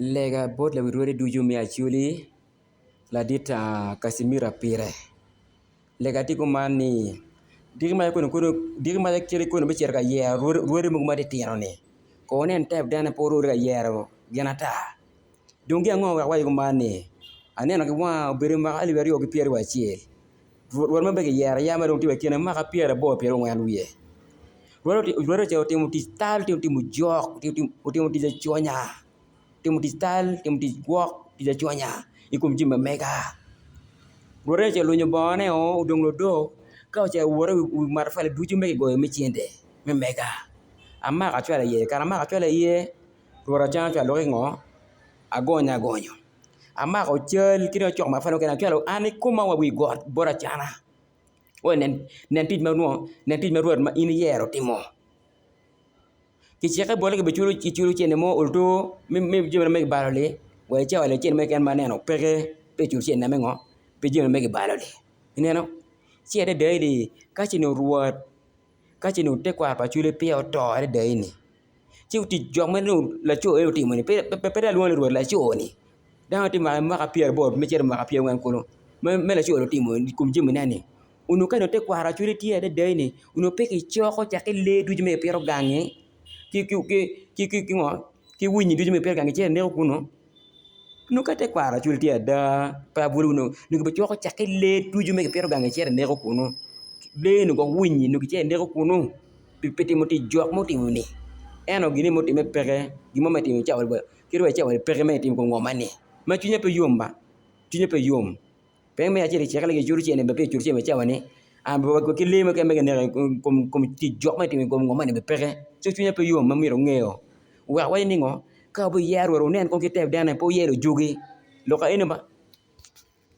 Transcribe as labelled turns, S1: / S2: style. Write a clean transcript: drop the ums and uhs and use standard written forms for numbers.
S1: Lega bot la wirwere duju mi achuli la dita Casimira pire. Lega tiku mani digma kiri kono be cerka ye ruore mu ma de tiro ni. Ko nen tep dana poro ga yero genata. Dungi ango ga wayi mani. Anena ga wa bere ma ali bari o gi pire wa chiel. Ruore ma be yero ya ma dong tiwe kena ma ka pire bo pire wan wiye. Ruore che otimu ti style ti otimu jok otimu ti chonya. Timu ti style timu ti gwok ti chonya. Ikum jimba mega. Ruore che lunyo bone o udong lo do. Kau che wore marfale duju mege go mi chiende. Me mega. Amma ka chwala ye karama ka chwala ye. Ruora chan chwala lo ngo. Agonya gonyo. Amma ko chel kiri chok ma falo kena chwala ani kuma wa wi god bora chana. O nen tij ma ruor ma ini yero timo. Kicheke bole ke bichulu chene mo ulto mi jimena mege balole. Wa che wale chene mege maneno pege pe chulu chene mengo. Pe jimena mege balole. Ineno chiede deidi kachino ruor kachino tekwa pa chule pia to ade deini. Chi uti jomenu la cho e timo ni pe luon ruor la cho ni. Dan ti ma ka pia bo me chere ma ka pia wan kulo. Me la cho lo timo kum jimena ni. Unu kano tekwa ra chule tie ade deini. Unu pe ki choko chake le duju me pero gange. Ki winyi duju me pero gange chere ne kuno. Nu ka tekwa ra chule tie da pa bulu nu be choko chake le duju me pero gange chere ne kuno. Le nu go winyi nu chere ne kuno. Piti mo ti jok mo timo ni. Eno gini mo time pere gimo me timo chawal ba. Kiro e chawal pere me timo ko ngomani. Ma chunya pe yomba. Chunya pe yom. Pe me achiri chekale ke juru chene be pe juru chene chawani. Ambo ko kile me ke me ne kom ti jok me timo ko ngomani be pere. Chunya pe yom ma miro ngeo. Wa ningo ka bo yaro ro nen ko ke teb dana po yero jogi. Lo ka ene ba